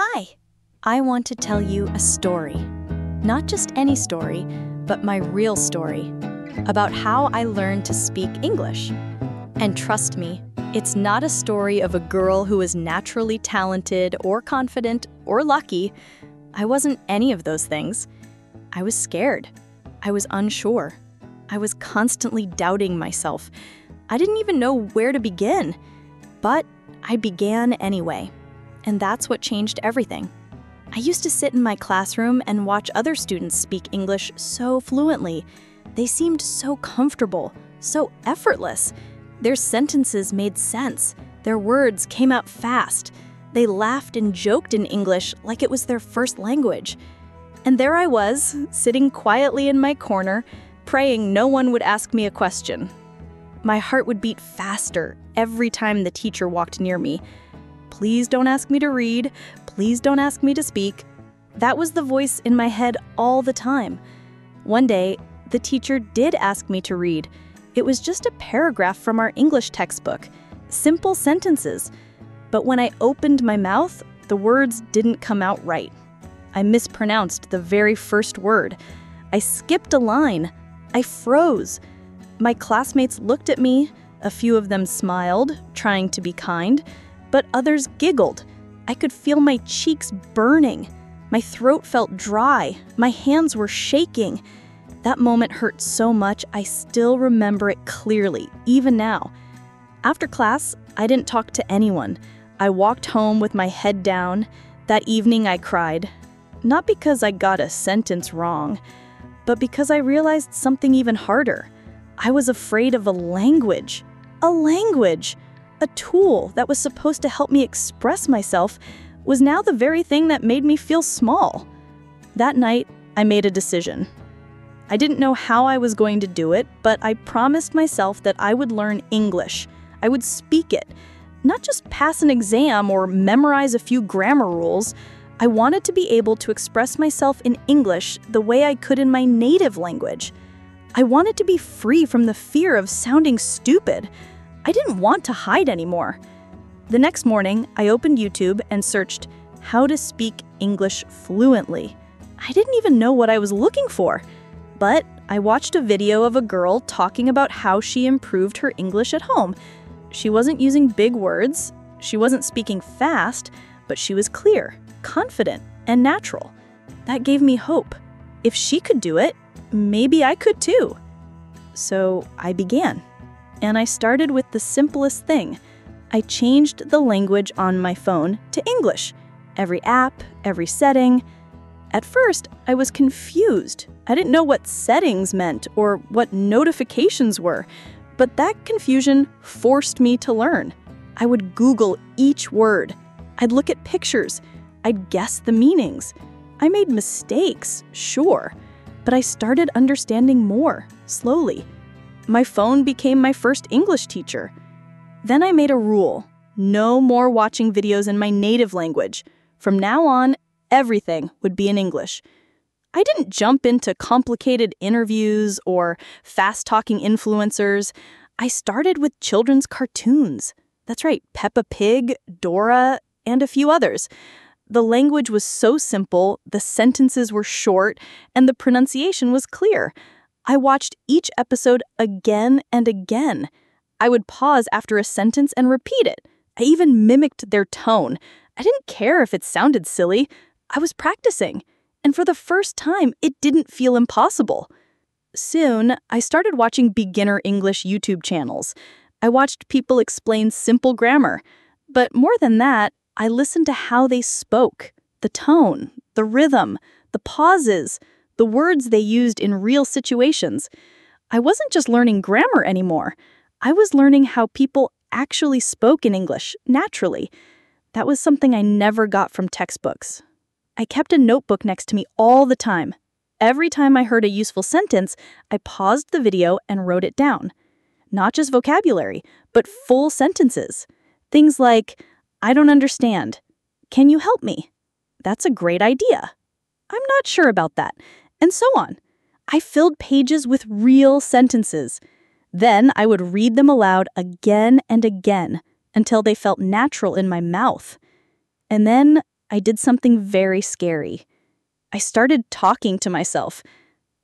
Hi, I want to tell you a story. Not just any story, but my real story about how I learned to speak English. And trust me, it's not a story of a girl who is naturally talented or confident or lucky. I wasn't any of those things. I was scared. I was unsure. I was constantly doubting myself. I didn't even know where to begin. But I began anyway. And that's what changed everything. I used to sit in my classroom and watch other students speak English so fluently. They seemed so comfortable, so effortless. Their sentences made sense. Their words came out fast. They laughed and joked in English like it was their first language. And there I was, sitting quietly in my corner, praying no one would ask me a question. My heart would beat faster every time the teacher walked near me. Please don't ask me to read. Please don't ask me to speak. That was the voice in my head all the time. One day, the teacher did ask me to read. It was just a paragraph from our English textbook. Simple sentences. But when I opened my mouth, the words didn't come out right. I mispronounced the very first word. I skipped a line. I froze. My classmates looked at me. A few of them smiled, trying to be kind, but others giggled. I could feel my cheeks burning. My throat felt dry. My hands were shaking. That moment hurt so much, I still remember it clearly, even now. After class, I didn't talk to anyone. I walked home with my head down. That evening, I cried. Not because I got a sentence wrong, but because I realized something even harder. I was afraid of a language. A language! A tool that was supposed to help me express myself was now the very thing that made me feel small. That night, I made a decision. I didn't know how I was going to do it, but I promised myself that I would learn English. I would speak it. Not just pass an exam or memorize a few grammar rules. I wanted to be able to express myself in English the way I could in my native language. I wanted to be free from the fear of sounding stupid. I didn't want to hide anymore. The next morning, I opened YouTube and searched how to speak English fluently. I didn't even know what I was looking for, but I watched a video of a girl talking about how she improved her English at home. She wasn't using big words, she wasn't speaking fast, but she was clear, confident, and natural. That gave me hope. If she could do it, maybe I could too. So I began. And I started with the simplest thing. I changed the language on my phone to English. Every app, every setting. At first, I was confused. I didn't know what settings meant or what notifications were, but that confusion forced me to learn. I would Google each word. I'd look at pictures. I'd guess the meanings. I made mistakes, sure, but I started understanding more, slowly. My phone became my first English teacher. Then I made a rule. No more watching videos in my native language. From now on, everything would be in English. I didn't jump into complicated interviews or fast-talking influencers. I started with children's cartoons. That's right, Peppa Pig, Dora, and a few others. The language was so simple, the sentences were short, and the pronunciation was clear. I watched each episode again and again. I would pause after a sentence and repeat it. I even mimicked their tone. I didn't care if it sounded silly. I was practicing. And for the first time, it didn't feel impossible. Soon, I started watching beginner English YouTube channels. I watched people explain simple grammar. But more than that, I listened to how they spoke, the tone, the rhythm, the pauses, the words they used in real situations. I wasn't just learning grammar anymore. I was learning how people actually spoke in English, naturally. That was something I never got from textbooks. I kept a notebook next to me all the time. Every time I heard a useful sentence, I paused the video and wrote it down. Not just vocabulary, but full sentences. Things like, I don't understand. Can you help me? That's a great idea. I'm not sure about that. And so on. I filled pages with real sentences. Then I would read them aloud again and again until they felt natural in my mouth. And then I did something very scary. I started talking to myself.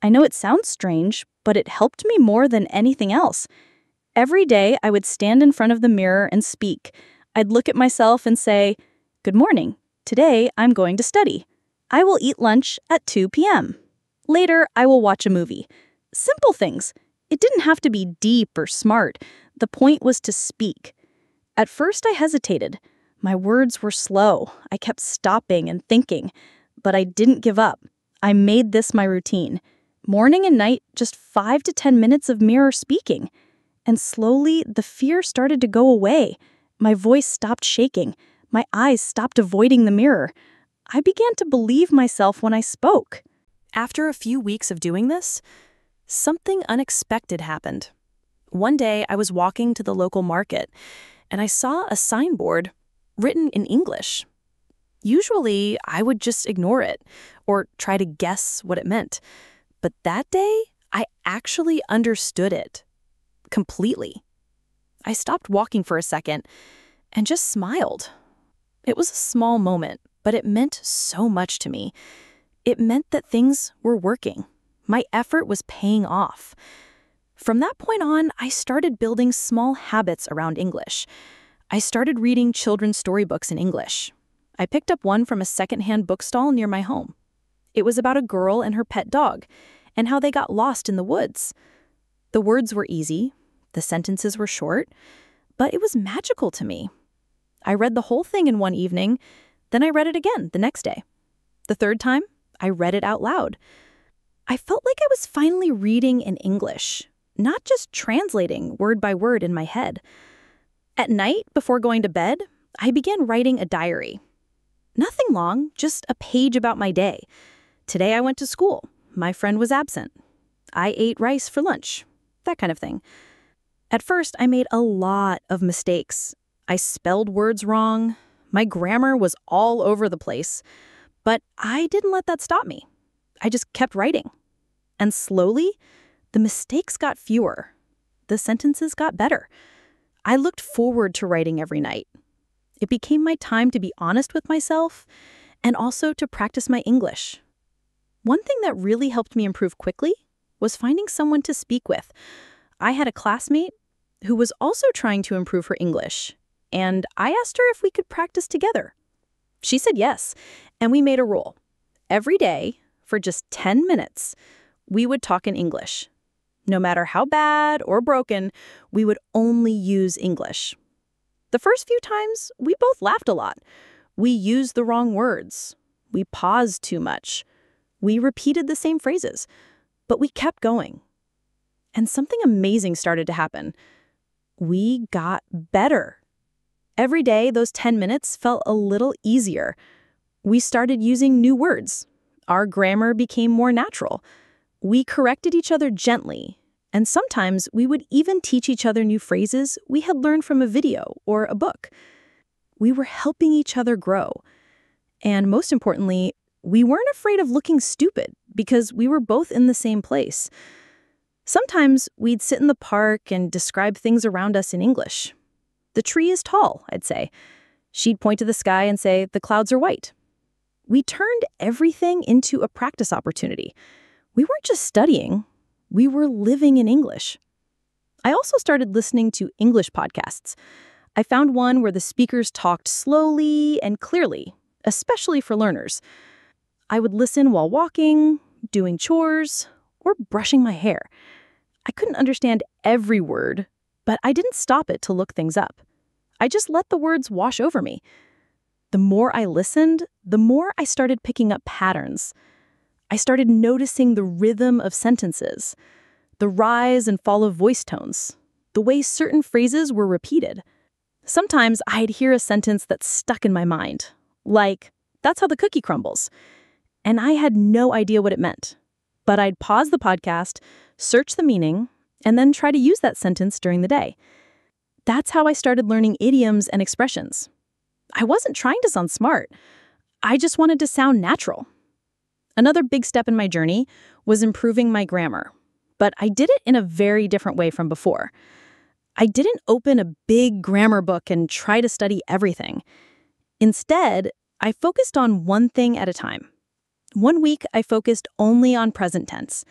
I know it sounds strange, but it helped me more than anything else. Every day, I would stand in front of the mirror and speak. I'd look at myself and say, "Good morning. Today, I'm going to study. I will eat lunch at 2 p.m. Later, I will watch a movie." Simple things. It didn't have to be deep or smart. The point was to speak. At first, I hesitated. My words were slow. I kept stopping and thinking. But I didn't give up. I made this my routine. Morning and night, just 5 to 10 minutes of mirror speaking. And slowly, the fear started to go away. My voice stopped shaking. My eyes stopped avoiding the mirror. I began to believe myself when I spoke. After a few weeks of doing this, something unexpected happened. One day, I was walking to the local market, and I saw a signboard written in English. Usually, I would just ignore it or try to guess what it meant. But that day, I actually understood it completely. I stopped walking for a second and just smiled. It was a small moment, but it meant so much to me. It meant that things were working. My effort was paying off. From that point on, I started building small habits around English. I started reading children's storybooks in English. I picked up one from a secondhand bookstall near my home. It was about a girl and her pet dog, and how they got lost in the woods. The words were easy, the sentences were short, but it was magical to me. I read the whole thing in one evening, then I read it again the next day. The third time, I read it out loud. I felt like I was finally reading in English, not just translating word by word in my head. At night, before going to bed, I began writing a diary. Nothing long, just a page about my day. Today I went to school. My friend was absent. I ate rice for lunch. That kind of thing. At first, I made a lot of mistakes. I spelled words wrong. My grammar was all over the place. But I didn't let that stop me. I just kept writing. And slowly, the mistakes got fewer. The sentences got better. I looked forward to writing every night. It became my time to be honest with myself and also to practice my English. One thing that really helped me improve quickly was finding someone to speak with. I had a classmate who was also trying to improve her English, and I asked her if we could practice together. She said yes, and we made a rule. Every day, for just 10 minutes, we would talk in English. No matter how bad or broken, we would only use English. The first few times, we both laughed a lot. We used the wrong words. We paused too much. We repeated the same phrases, but we kept going. And something amazing started to happen. We got better. Every day, those 10 minutes felt a little easier. We started using new words. Our grammar became more natural. We corrected each other gently, and sometimes we would even teach each other new phrases we had learned from a video or a book. We were helping each other grow. And most importantly, we weren't afraid of looking stupid because we were both in the same place. Sometimes we'd sit in the park and describe things around us in English. "The tree is tall," I'd say. She'd point to the sky and say, "The clouds are white." We turned everything into a practice opportunity. We weren't just studying, we were living in English. I also started listening to English podcasts. I found one where the speakers talked slowly and clearly, especially for learners. I would listen while walking, doing chores, or brushing my hair. I couldn't understand every word, but I didn't stop it to look things up. I just let the words wash over me. The more I listened, the more I started picking up patterns. I started noticing the rhythm of sentences, the rise and fall of voice tones, the way certain phrases were repeated. Sometimes I'd hear a sentence that stuck in my mind, like, "That's how the cookie crumbles." And I had no idea what it meant. But I'd pause the podcast, search the meaning, and then try to use that sentence during the day. That's how I started learning idioms and expressions. I wasn't trying to sound smart. I just wanted to sound natural. Another big step in my journey was improving my grammar, but I did it in a very different way from before. I didn't open a big grammar book and try to study everything. Instead, I focused on one thing at a time. One week, I focused only on present tense.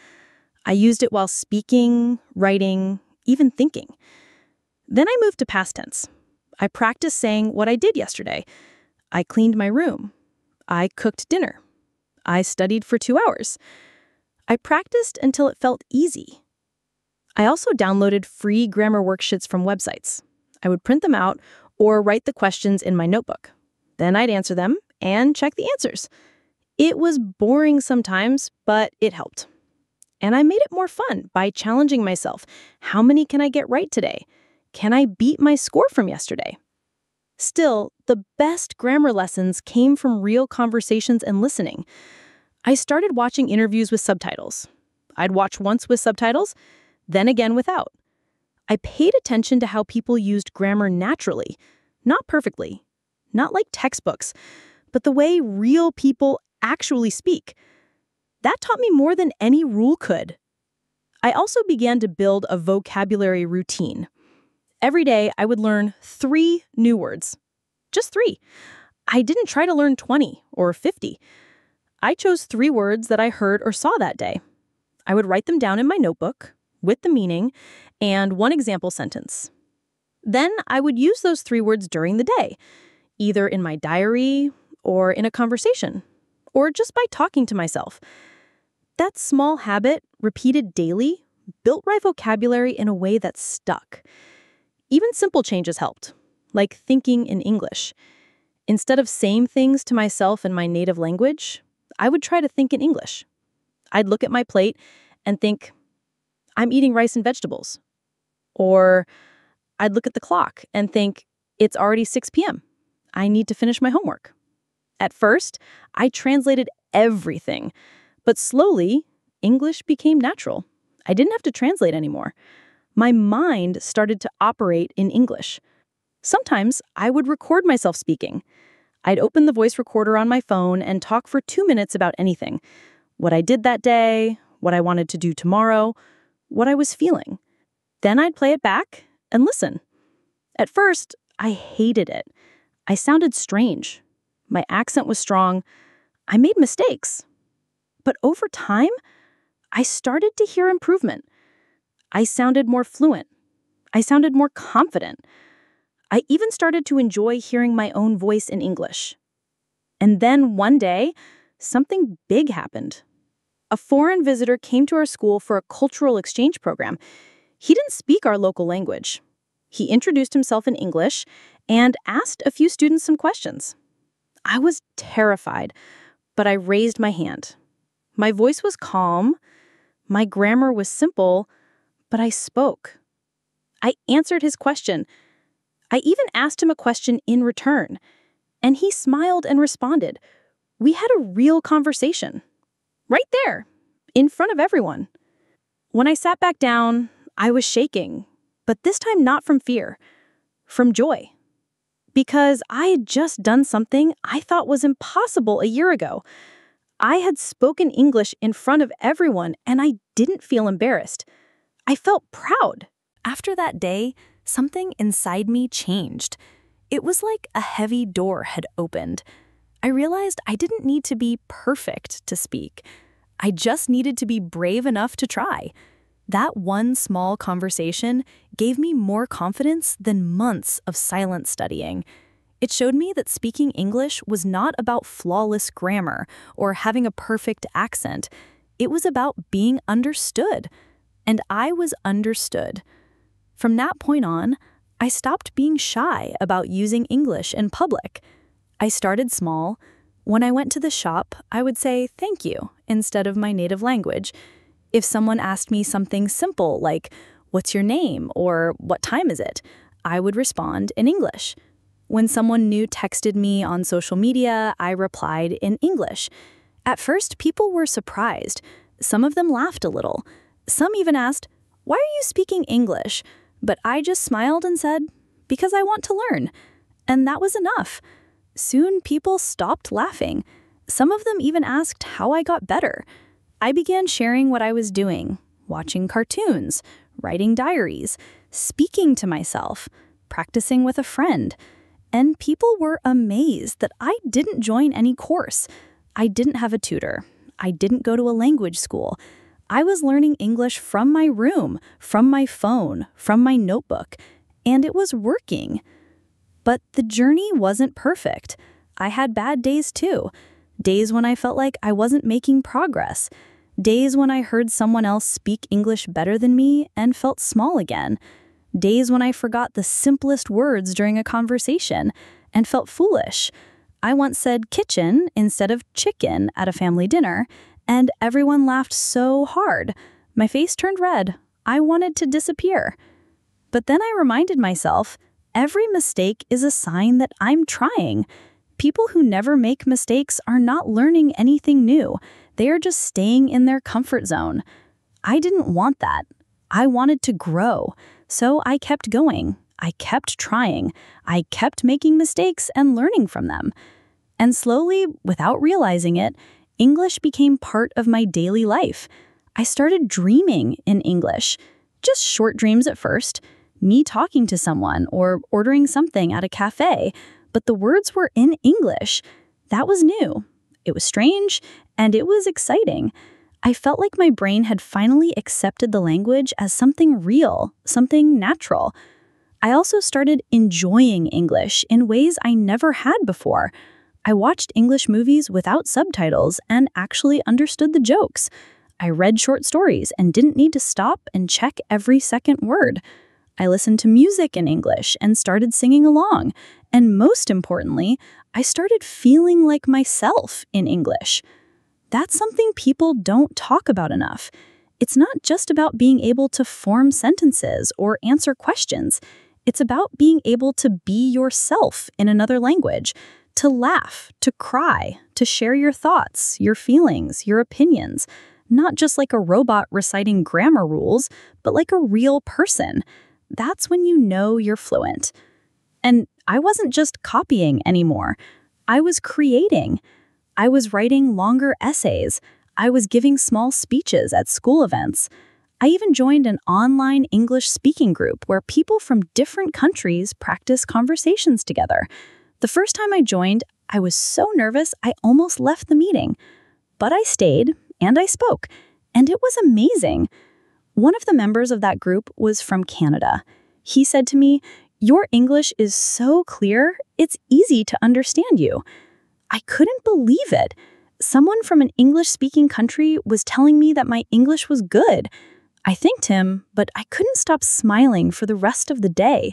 I used it while speaking, writing, even thinking. Then I moved to past tense. I practiced saying what I did yesterday. I cleaned my room. I cooked dinner. I studied for 2 hours. I practiced until it felt easy. I also downloaded free grammar worksheets from websites. I would print them out or write the questions in my notebook. Then I'd answer them and check the answers. It was boring sometimes, but it helped. And I made it more fun by challenging myself. How many can I get right today? Can I beat my score from yesterday? Still, the best grammar lessons came from real conversations and listening. I started watching interviews with subtitles. I'd watch once with subtitles, then again without. I paid attention to how people used grammar naturally, not perfectly, not like textbooks, but the way real people actually speak. That taught me more than any rule could. I also began to build a vocabulary routine. Every day, I would learn 3 new words. Just 3. I didn't try to learn 20 or 50. I chose 3 words that I heard or saw that day. I would write them down in my notebook with the meaning and one example sentence. Then I would use those 3 words during the day, either in my diary or in a conversation, or just by talking to myself. That small habit, repeated daily, built my vocabulary in a way that stuck. Even simple changes helped, like thinking in English. Instead of saying things to myself in my native language, I would try to think in English. I'd look at my plate and think, I'm eating rice and vegetables. Or I'd look at the clock and think, it's already 6 p.m. I need to finish my homework. At first, I translated everything, but slowly, English became natural. I didn't have to translate anymore. My mind started to operate in English. Sometimes I would record myself speaking. I'd open the voice recorder on my phone and talk for 2 minutes about anything. What I did that day, what I wanted to do tomorrow, what I was feeling. Then I'd play it back and listen. At first, I hated it. I sounded strange. My accent was strong. I made mistakes. But over time, I started to hear improvement. I sounded more fluent. I sounded more confident. I even started to enjoy hearing my own voice in English. And then one day, something big happened. A foreign visitor came to our school for a cultural exchange program. He didn't speak our local language. He introduced himself in English and asked a few students some questions. I was terrified, but I raised my hand. My voice was calm. My grammar was simple, but I spoke. I answered his question. I even asked him a question in return, and he smiled and responded. We had a real conversation. Right there, in front of everyone. When I sat back down, I was shaking, but this time not from fear, from joy. Because I had just done something I thought was impossible a year ago. I had spoken English in front of everyone, and I didn't feel embarrassed. I felt proud. After that day, something inside me changed. It was like a heavy door had opened. I realized I didn't need to be perfect to speak. I just needed to be brave enough to try. That one small conversation gave me more confidence than months of silent studying. It showed me that speaking English was not about flawless grammar or having a perfect accent. It was about being understood. And I was understood. From that point on, I stopped being shy about using English in public. I started small. When I went to the shop, I would say thank you instead of my native language. If someone asked me something simple like, what's your name or what time is it? I would respond in English. When someone new texted me on social media, I replied in English. At first, people were surprised. Some of them laughed a little. Some even asked, why are you speaking English? But I just smiled and said, because I want to learn. And that was enough. Soon, people stopped laughing. Some of them even asked how I got better. I began sharing what I was doing, watching cartoons, writing diaries, speaking to myself, practicing with a friend. And people were amazed that I didn't join any course. I didn't have a tutor. I didn't go to a language school. I was learning English from my room, from my phone, from my notebook, and it was working. But the journey wasn't perfect. I had bad days too. Days when I felt like I wasn't making progress. Days when I heard someone else speak English better than me and felt small again. Days when I forgot the simplest words during a conversation and felt foolish. I once said kitchen instead of chicken at a family dinner, and everyone laughed so hard. My face turned red. I wanted to disappear. But then I reminded myself, every mistake is a sign that I'm trying. People who never make mistakes are not learning anything new. They are just staying in their comfort zone. I didn't want that. I wanted to grow. So I kept going. I kept trying. I kept making mistakes and learning from them. And slowly, without realizing it, English became part of my daily life. I started dreaming in English. Just short dreams at first. Me talking to someone or ordering something at a cafe, but the words were in English. That was new. It was strange, and it was exciting. I felt like my brain had finally accepted the language as something real, something natural. I also started enjoying English in ways I never had before. I watched English movies without subtitles and actually understood the jokes. I read short stories and didn't need to stop and check every second word. I listened to music in English and started singing along. And most importantly, I started feeling like myself in English. That's something people don't talk about enough. It's not just about being able to form sentences or answer questions. It's about being able to be yourself in another language, to laugh, to cry, to share your thoughts, your feelings, your opinions, not just like a robot reciting grammar rules, but like a real person. That's when you know you're fluent. And I wasn't just copying anymore. I was creating. I was writing longer essays. I was giving small speeches at school events. I even joined an online English speaking group where people from different countries practice conversations together. The first time I joined, I was so nervous I almost left the meeting. But I stayed, and I spoke, and it was amazing. One of the members of that group was from Canada. He said to me, "Your English is so clear, it's easy to understand you." I couldn't believe it. Someone from an English-speaking country was telling me that my English was good. I thanked him, but I couldn't stop smiling for the rest of the day.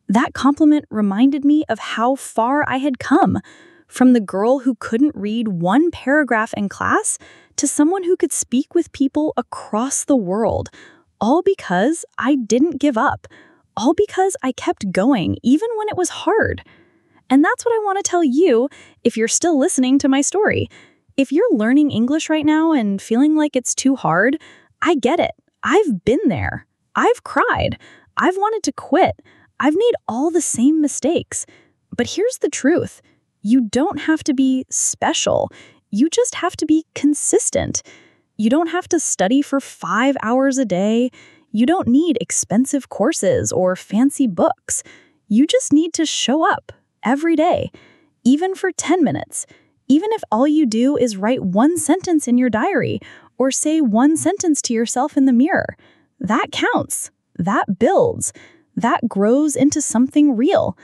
That compliment reminded me of how far I had come, from the girl who couldn't read one paragraph in class to someone who could speak with people across the world, all because I didn't give up, all because I kept going even when it was hard. And that's what I want to tell you if you're still listening to my story. If you're learning English right now and feeling like it's too hard, I get it. I've been there. I've cried. I've wanted to quit. I've made all the same mistakes. But here's the truth. You don't have to be special. You just have to be consistent. You don't have to study for 5 hours a day. You don't need expensive courses or fancy books. You just need to show up every day, even for 10 minutes. Even if all you do is write one sentence in your diary or say one sentence to yourself in the mirror. That counts. That builds. That grows into something real.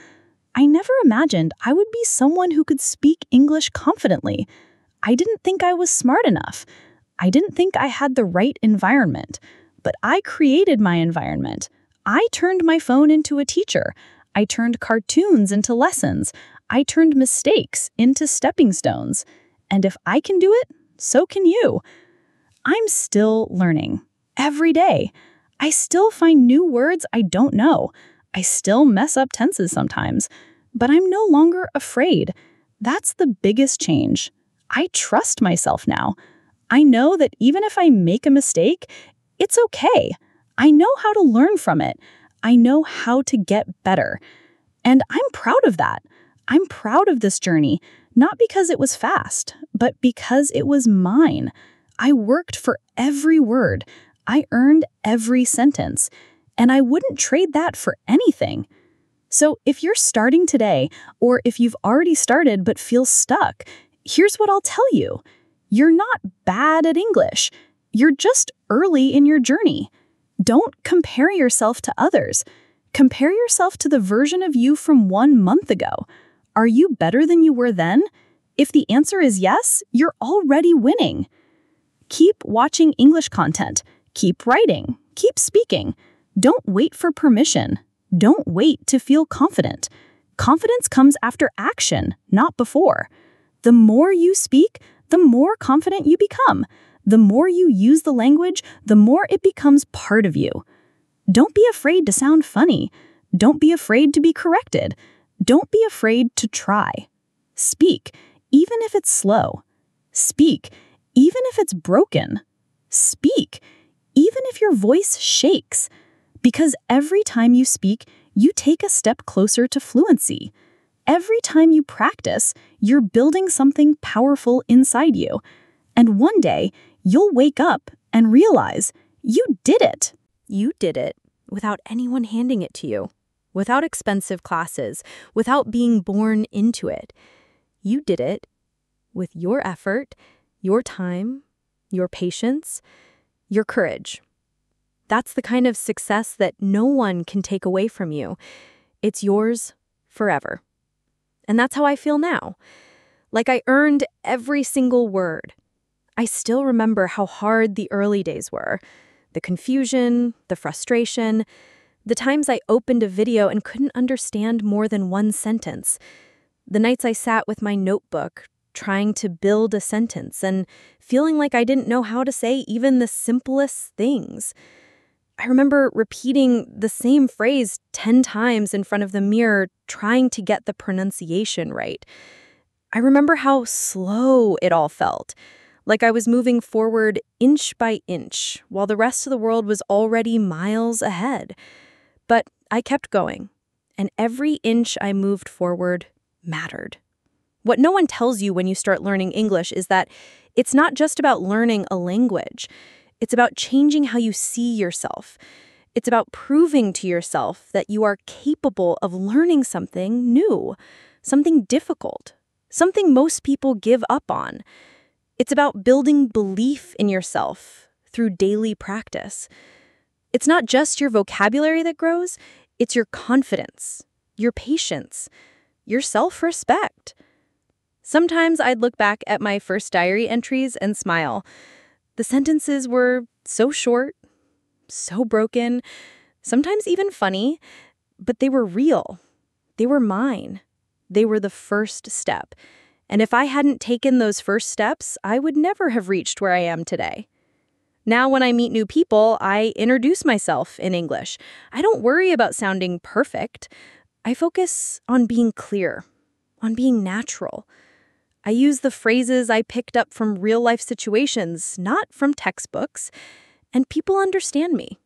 I never imagined I would be someone who could speak English confidently. I didn't think I was smart enough. I didn't think I had the right environment. But I created my environment. I turned my phone into a teacher. I turned cartoons into lessons. I turned mistakes into stepping stones. And if I can do it, so can you. I'm still learning. Every day. I still find new words I don't know. I still mess up tenses sometimes. But I'm no longer afraid. That's the biggest change. I trust myself now. I know that even if I make a mistake, it's okay. I know how to learn from it. I know how to get better. And I'm proud of that. I'm proud of this journey, not because it was fast, but because it was mine. I worked for every word. I earned every sentence. And I wouldn't trade that for anything. So if you're starting today, or if you've already started but feel stuck, here's what I'll tell you. You're not bad at English. You're just early in your journey. Don't compare yourself to others. Compare yourself to the version of you from 1 month ago. Are you better than you were then? If the answer is yes, you're already winning. Keep watching English content. Keep writing. Keep speaking. Don't wait for permission. Don't wait to feel confident. Confidence comes after action, not before. The more you speak, the more confident you become. The more you use the language, the more it becomes part of you. Don't be afraid to sound funny. Don't be afraid to be corrected. Don't be afraid to try. Speak, even if it's slow. Speak, even if it's broken. Speak, even if your voice shakes. Because every time you speak, you take a step closer to fluency. Every time you practice, you're building something powerful inside you. And one day, you'll wake up and realize you did it. You did it without anyone handing it to you, without expensive classes, without being born into it. You did it with your effort, your time, your patience, your courage. That's the kind of success that no one can take away from you. It's yours forever. And that's how I feel now. Like I earned every single word. I still remember how hard the early days were. The confusion, the frustration, the times I opened a video and couldn't understand more than one sentence. The nights I sat with my notebook, trying to build a sentence and feeling like I didn't know how to say even the simplest things. I remember repeating the same phrase 10 times in front of the mirror, trying to get the pronunciation right. I remember how slow it all felt, like I was moving forward inch by inch, while the rest of the world was already miles ahead. But I kept going, and every inch I moved forward mattered. What no one tells you when you start learning English is that it's not just about learning a language. It's about changing how you see yourself. It's about proving to yourself that you are capable of learning something new, something difficult, something most people give up on. It's about building belief in yourself through daily practice. It's not just your vocabulary that grows, it's your confidence, your patience, your self-respect. Sometimes I'd look back at my first diary entries and smile. The sentences were so short, so broken, sometimes even funny, but they were real. They were mine. They were the first step. And if I hadn't taken those first steps, I would never have reached where I am today. Now, when I meet new people, I introduce myself in English. I don't worry about sounding perfect. I focus on being clear, on being natural. I use the phrases I picked up from real-life situations, not from textbooks, and people understand me.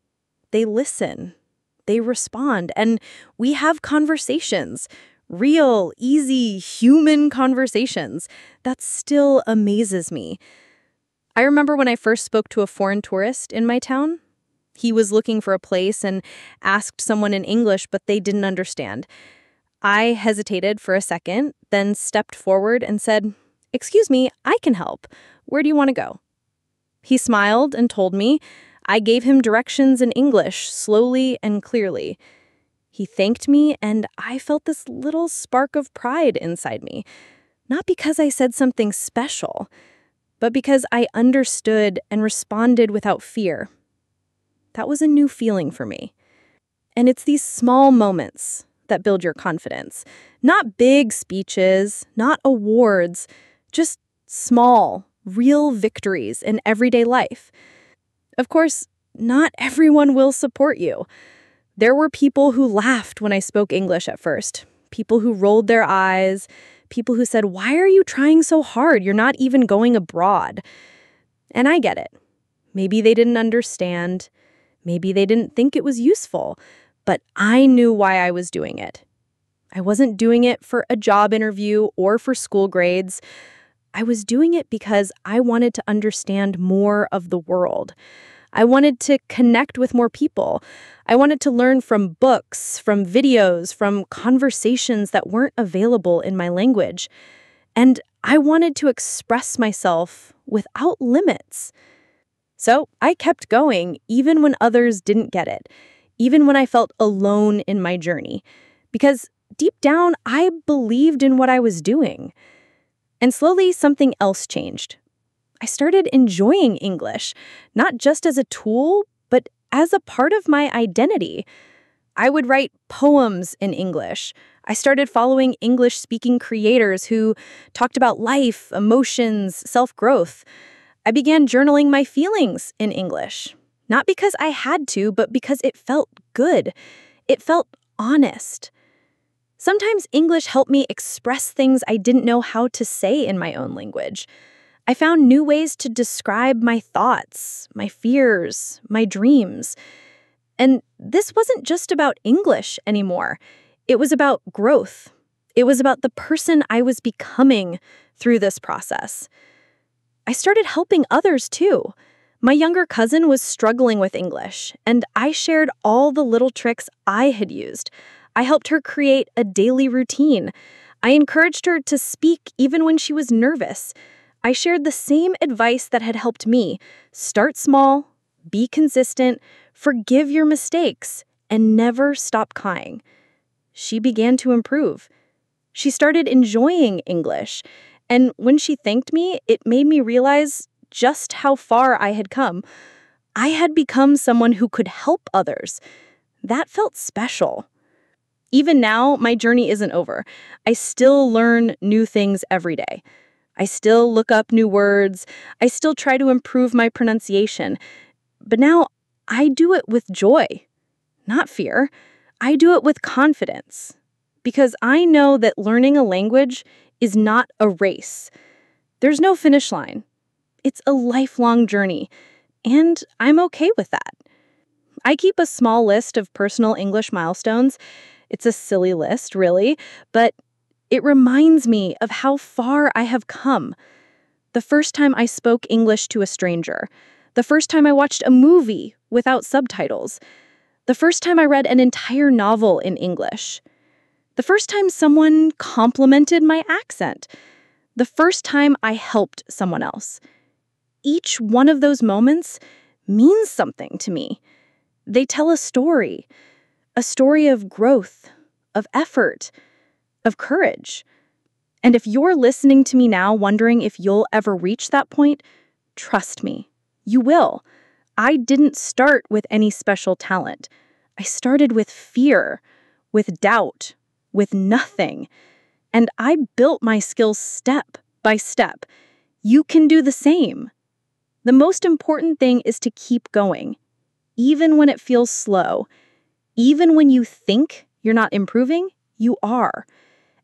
They listen, they respond, and we have conversations, real, easy, human conversations. That still amazes me. I remember when I first spoke to a foreign tourist in my town. He was looking for a place and asked someone in English, but they didn't understand. I hesitated for a second, then stepped forward and said, "Excuse me, I can help. Where do you want to go?" He smiled and told me. I gave him directions in English, slowly and clearly. He thanked me, and I felt this little spark of pride inside me. Not because I said something special, but because I understood and responded without fear. That was a new feeling for me. And it's these small moments that build your confidence. Not big speeches, not awards, just small, real victories in everyday life. Of course, not everyone will support you. There were people who laughed when I spoke English at first, people who rolled their eyes, people who said, "Why are you trying so hard? You're not even going abroad." And I get it. Maybe they didn't understand. Maybe they didn't think it was useful. But I knew why I was doing it. I wasn't doing it for a job interview or for school grades. I was doing it because I wanted to understand more of the world. I wanted to connect with more people. I wanted to learn from books, from videos, from conversations that weren't available in my language. And I wanted to express myself without limits. So I kept going even when others didn't get it, even when I felt alone in my journey, because deep down, I believed in what I was doing. And slowly, something else changed. I started enjoying English, not just as a tool, but as a part of my identity. I would write poems in English. I started following English-speaking creators who talked about life, emotions, self-growth. I began journaling my feelings in English, not because I had to, but because it felt good. It felt honest. Sometimes English helped me express things I didn't know how to say in my own language. I found new ways to describe my thoughts, my fears, my dreams. And this wasn't just about English anymore. It was about growth. It was about the person I was becoming through this process. I started helping others too. My younger cousin was struggling with English, and I shared all the little tricks I had used. I helped her create a daily routine. I encouraged her to speak even when she was nervous. I shared the same advice that had helped me. Start small, be consistent, forgive your mistakes, and never stop trying. She began to improve. She started enjoying English, and when she thanked me, it made me realize just how far I had come. I had become someone who could help others. That felt special. Even now, my journey isn't over. I still learn new things every day. I still look up new words. I still try to improve my pronunciation. But now, I do it with joy, not fear. I do it with confidence. Because I know that learning a language is not a race. There's no finish line. It's a lifelong journey, and I'm okay with that. I keep a small list of personal English milestones. It's a silly list, really, but it reminds me of how far I have come. The first time I spoke English to a stranger. The first time I watched a movie without subtitles. The first time I read an entire novel in English. The first time someone complimented my accent. The first time I helped someone else. Each one of those moments means something to me. They tell a story of growth, of effort, of courage. And if you're listening to me now wondering if you'll ever reach that point, trust me, you will. I didn't start with any special talent. I started with fear, with doubt, with nothing. And I built my skills step by step. You can do the same. The most important thing is to keep going, even when it feels slow. Even when you think you're not improving, you are.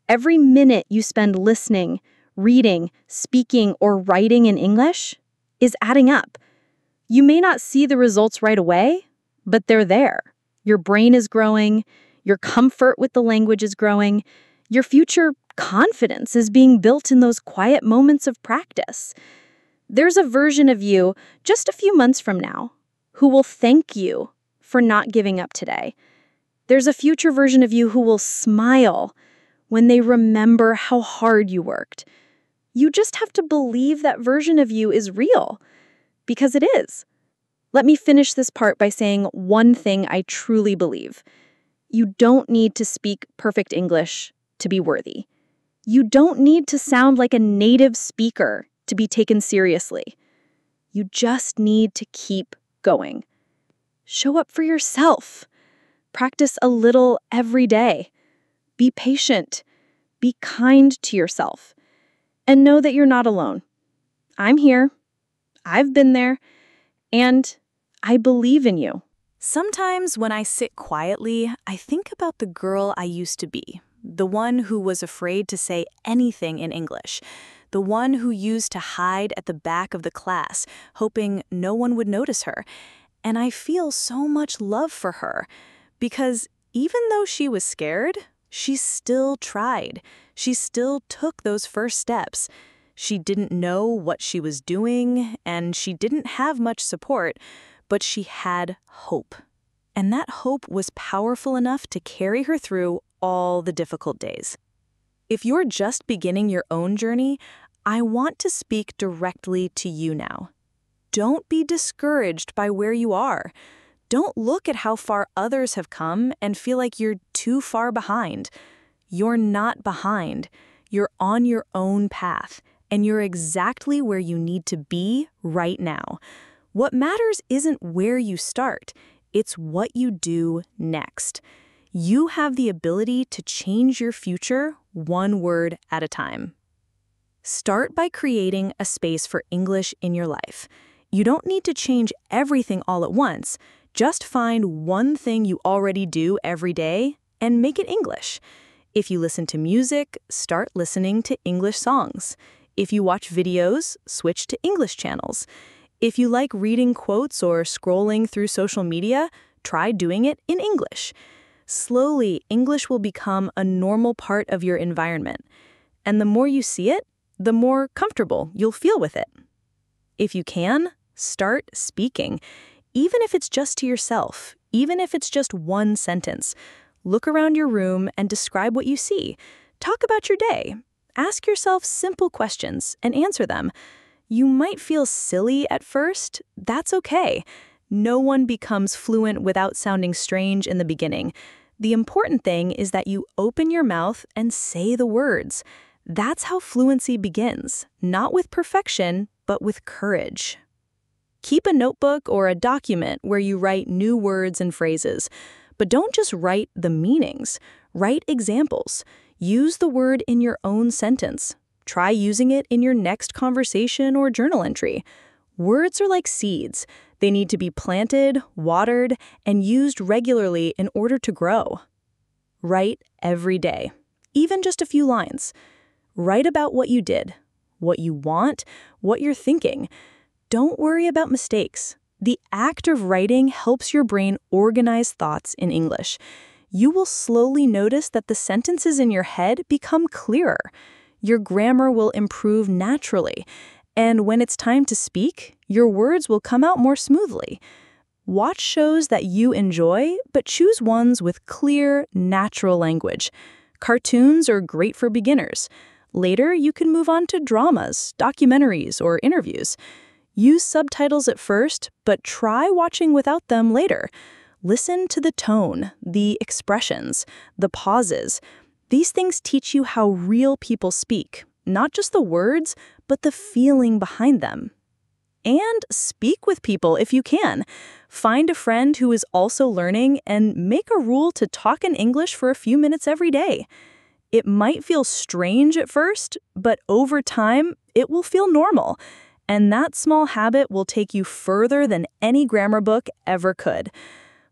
Every minute you spend listening, reading, speaking, or writing in English is adding up. You may not see the results right away, but they're there. Your brain is growing, your comfort with the language is growing, your future confidence is being built in those quiet moments of practice. There's a version of you just a few months from now who will thank you for not giving up today. There's a future version of you who will smile when they remember how hard you worked. You just have to believe that version of you is real, because it is. Let me finish this part by saying one thing I truly believe. You don't need to speak perfect English to be worthy. You don't need to sound like a native speaker to be taken seriously. You just need to keep going. Show up for yourself. Practice a little every day. Be patient. Be kind to yourself. And know that you're not alone. I'm here. I've been there. And I believe in you. Sometimes when I sit quietly, I think about the girl I used to be, the one who was afraid to say anything in English, the one who used to hide at the back of the class, hoping no one would notice her. And I feel so much love for her, because even though she was scared, she still tried. She still took those first steps. She didn't know what she was doing, and she didn't have much support, but she had hope. And that hope was powerful enough to carry her through all the difficult days. If you're just beginning your own journey, I want to speak directly to you now. Don't be discouraged by where you are. Don't look at how far others have come and feel like you're too far behind. You're not behind. You're on your own path, and you're exactly where you need to be right now. What matters isn't where you start, it's what you do next. You have the ability to change your future one word at a time. Start by creating a space for English in your life. You don't need to change everything all at once. Just find one thing you already do every day and make it English. If you listen to music, start listening to English songs. If you watch videos, switch to English channels. If you like reading quotes or scrolling through social media, try doing it in English. Slowly, English will become a normal part of your environment. And the more you see it, the more comfortable you'll feel with it. If you can, start speaking, even if it's just to yourself, even if it's just one sentence. Look around your room and describe what you see. Talk about your day. Ask yourself simple questions and answer them. You might feel silly at first. That's okay. No one becomes fluent without sounding strange in the beginning. The important thing is that you open your mouth and say the words. That's how fluency begins, not with perfection, but with courage. Keep a notebook or a document where you write new words and phrases. But don't just write the meanings. Write examples. Use the word in your own sentence. Try using it in your next conversation or journal entry. Words are like seeds. They need to be planted, watered, and used regularly in order to grow. Write every day, even just a few lines. Write about what you did, what you want, what you're thinking. Don't worry about mistakes. The act of writing helps your brain organize thoughts in English. You will slowly notice that the sentences in your head become clearer. Your grammar will improve naturally. And when it's time to speak, your words will come out more smoothly. Watch shows that you enjoy, but choose ones with clear, natural language. Cartoons are great for beginners. Later, you can move on to dramas, documentaries, or interviews. Use subtitles at first, but try watching without them later. Listen to the tone, the expressions, the pauses. These things teach you how real people speak, not just the words, but the feeling behind them. And speak with people if you can. Find a friend who is also learning and make a rule to talk in English for a few minutes every day. It might feel strange at first, but over time, it will feel normal. And that small habit will take you further than any grammar book ever could.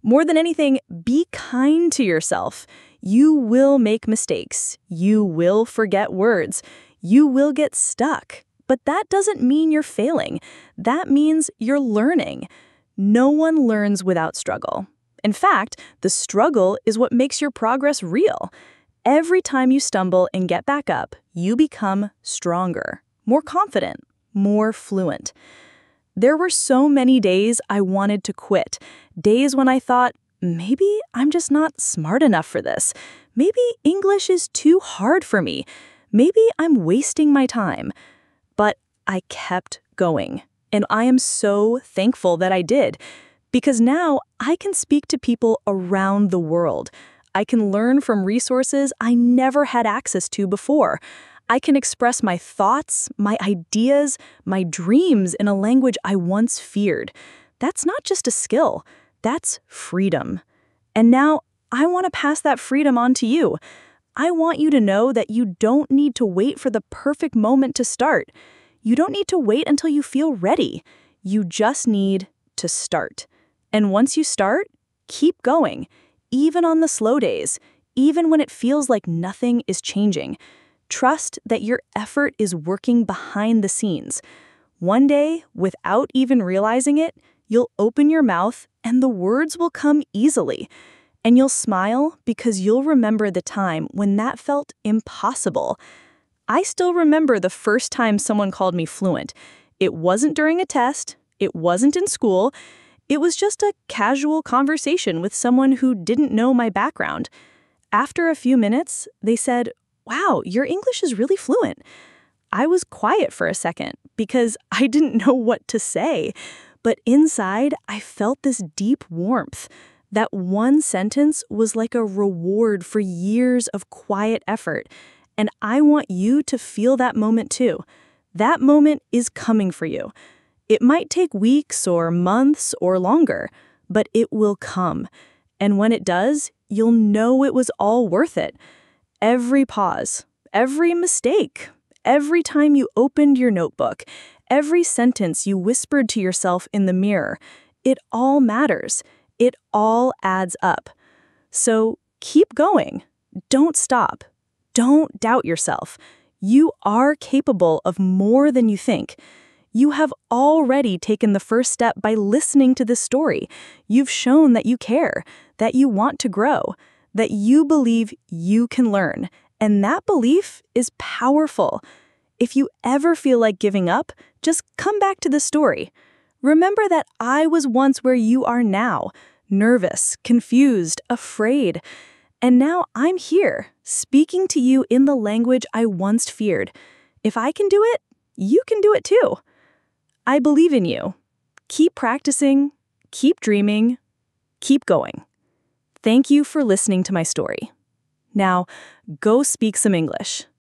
More than anything, be kind to yourself. You will make mistakes. You will forget words. You will get stuck. But that doesn't mean you're failing. That means you're learning. No one learns without struggle. In fact, the struggle is what makes your progress real. Every time you stumble and get back up, you become stronger, more confident, more fluent. There were so many days I wanted to quit. Days when I thought, maybe I'm just not smart enough for this. Maybe English is too hard for me. Maybe I'm wasting my time. But I kept going. And I am so thankful that I did. Because now I can speak to people around the world. I can learn from resources I never had access to before. I can express my thoughts, my ideas, my dreams in a language I once feared. That's not just a skill, that's freedom. And now I want to pass that freedom on to you. I want you to know that you don't need to wait for the perfect moment to start. You don't need to wait until you feel ready. You just need to start. And once you start, keep going, even on the slow days, even when it feels like nothing is changing. Trust that your effort is working behind the scenes. One day, without even realizing it, you'll open your mouth and the words will come easily. And you'll smile because you'll remember the time when that felt impossible. I still remember the first time someone called me fluent. It wasn't during a test. It wasn't in school. It was just a casual conversation with someone who didn't know my background. After a few minutes, they said, "Wow, your English is really fluent." I was quiet for a second because I didn't know what to say. But inside, I felt this deep warmth. That one sentence was like a reward for years of quiet effort. And I want you to feel that moment too. That moment is coming for you. It might take weeks or months or longer, but it will come. And when it does, you'll know it was all worth it. Every pause, every mistake, every time you opened your notebook, every sentence you whispered to yourself in the mirror, it all matters. It all adds up. So keep going. Don't stop. Don't doubt yourself. You are capable of more than you think. You have already taken the first step by listening to this story. You've shown that you care, that you want to grow, that you believe you can learn. And that belief is powerful. If you ever feel like giving up, just come back to the story. Remember that I was once where you are now, nervous, confused, afraid. And now I'm here, speaking to you in the language I once feared. If I can do it, you can do it too. I believe in you. Keep practicing, keep dreaming, keep going. Thank you for listening to my story. Now, go speak some English.